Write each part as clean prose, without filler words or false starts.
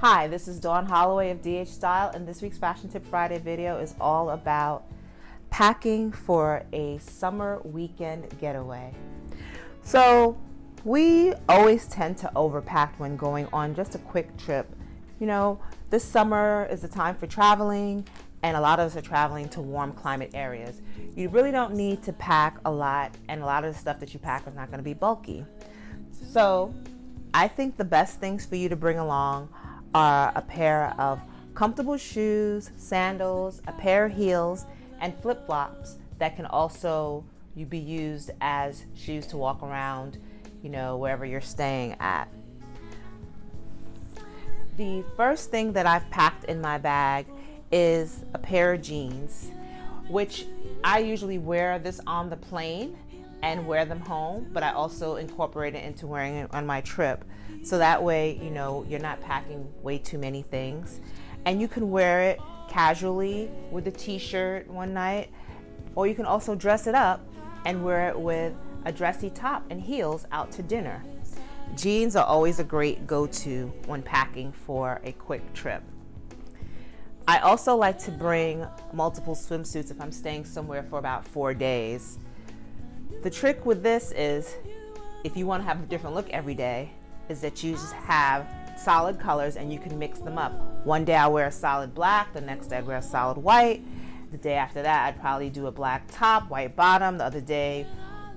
Hi, this is Dawn Holloway of DHStyle, and this week's Fashion Tip Friday video is all about packing for a summer weekend getaway. So we always tend to overpack when going on just a quick trip. You know, this summer is the time for traveling, and a lot of us are traveling to warm climate areas. You really don't need to pack a lot, and a lot of the stuff that you pack is not going to be bulky. So I think the best things for you to bring along are a pair of comfortable shoes, sandals, a pair of heels, and flip-flops that can also be used as shoes to walk around, wherever you're staying at. The first thing that I've packed in my bag is a pair of jeans, which I usually wear this on the plane and wear them home, but I also incorporate it into wearing it on my trip. So that way, you're not packing way too many things. And you can wear it casually with a t-shirt one night, or you can also dress it up and wear it with a dressy top and heels out to dinner. Jeans are always a great go-to when packing for a quick trip. I also like to bring multiple swimsuits if I'm staying somewhere for about 4 days. The trick with this is, if you want to have a different look every day, is that you just have solid colors and you can mix them up. One day I'll wear a solid black, the next day I'd wear a solid white. The day after that I'd probably do a black top, white bottom. The other day,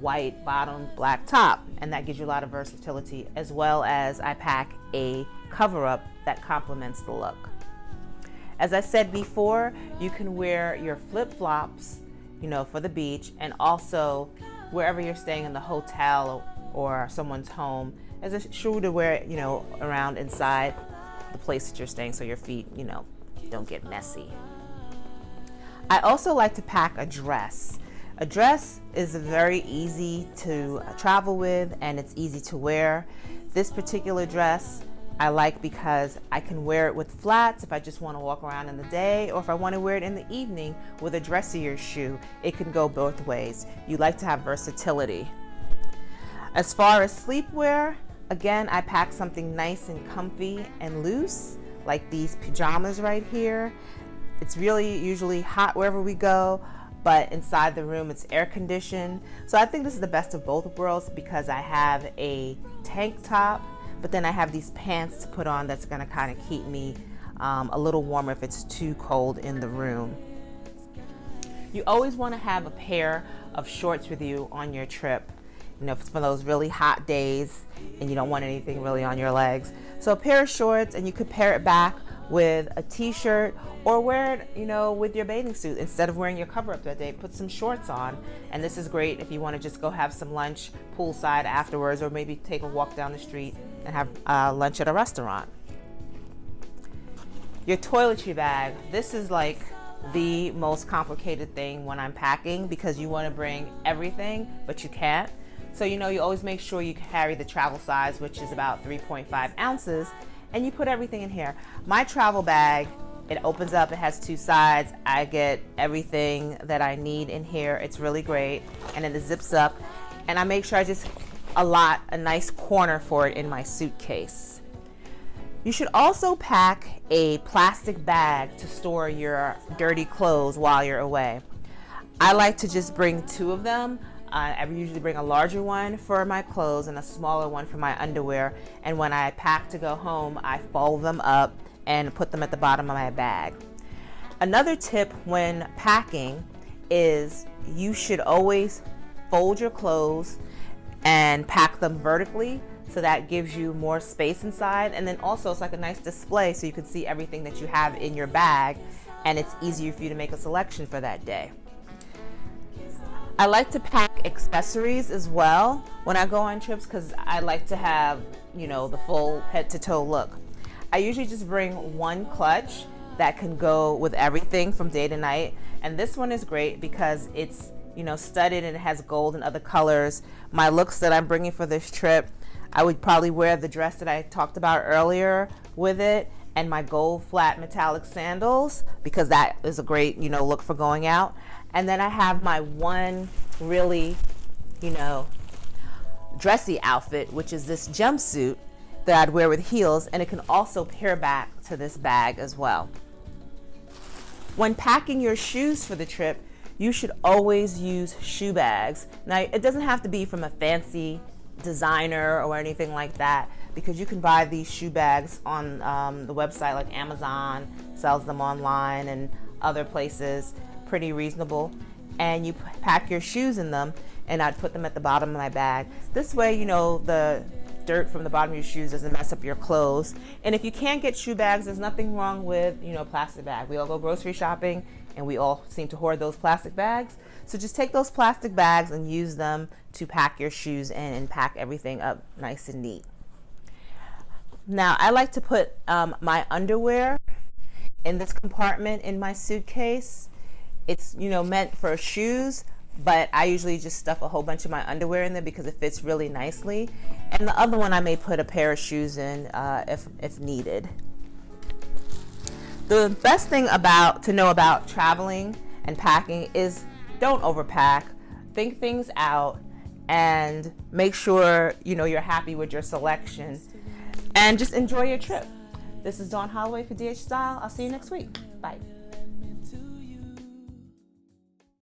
white bottom, black top. And that gives you a lot of versatility, as well as I pack a cover-up that complements the look. As I said before, you can wear your flip-flops, for the beach, and also wherever you're staying in the hotel or someone's home as a shoe to wear, around inside the place that you're staying, so your feet, don't get messy. I also like to pack a dress. A dress is very easy to travel with, and it's easy to wear. This particular dress I like because I can wear it with flats if I just want to walk around in the day, or if I want to wear it in the evening with a dressier shoe. It can go both ways. You like to have versatility. As far as sleepwear, again, I pack something nice and comfy and loose, like these pajamas right here. It's really usually hot wherever we go, but inside the room it's air conditioned. So I think this is the best of both worlds, because I have a tank top, but then I have these pants to put on that's gonna kind of keep me a little warmer if it's too cold in the room. You always wanna have a pair of shorts with you on your trip, for those really hot days and you don't want anything really on your legs. So a pair of shorts, and you could pair it back with a t-shirt, or wear it, with your bathing suit. Instead of wearing your cover-up that day, put some shorts on. And this is great if you want to just go have some lunch poolside afterwards, or maybe take a walk down the street and have lunch at a restaurant. Your toiletry bag. This is like the most complicated thing when I'm packing, because you want to bring everything, but you can't. So you always make sure you carry the travel size, which is about 3.5 ounces, and you put everything in here. My travel bag, it opens up, it has 2 sides. I get everything that I need in here. It's really great, and then it zips up, and I make sure I just allot a nice corner for it in my suitcase. You should also pack a plastic bag to store your dirty clothes while you're away. I like to just bring 2 of them. I usually bring a larger one for my clothes and a smaller one for my underwear. And when I pack to go home, I fold them up and put them at the bottom of my bag. Another tip when packing is you should always fold your clothes and pack them vertically, so that gives you more space inside. And then also it's like a nice display, so you can see everything that you have in your bag, and it's easier for you to make a selection for that day. I like to pack accessories as well when I go on trips, because I like to have, the full head to toe look. I usually just bring one clutch that can go with everything from day to night. And this one is great because it's, studded, and it has gold and other colors. My looks that I'm bringing for this trip, I would probably wear the dress that I talked about earlier with it, and my gold flat metallic sandals, because that is a great, look for going out. And then I have my one really, dressy outfit, which is this jumpsuit that I'd wear with heels, and it can also pair back to this bag as well. When packing your shoes for the trip, you should always use shoe bags. Now, it doesn't have to be from a fancy designer or anything like that, because you can buy these shoe bags on the website, like Amazon sells them online and other places, pretty reasonable. And you pack your shoes in them, and I'd put them at the bottom of my bag. This way, you know, the dirt from the bottom of your shoes doesn't mess up your clothes. And if you can't get shoe bags, there's nothing wrong with, you know, plastic bag. We all go grocery shopping and we all seem to hoard those plastic bags. So just take those plastic bags and use them to pack your shoes in and pack everything up nice and neat. Now, I like to put my underwear in this compartment in my suitcase. It's, you know, meant for shoes, but I usually just stuff a whole bunch of my underwear in there because it fits really nicely. And the other one I may put a pair of shoes in if needed. The best thing to know about traveling and packing is don't overpack. Think things out and make sure, you know, you're happy with your selection, and just enjoy your trip. This is Dawn Holloway for DHStyle. I'll see you next week. Bye.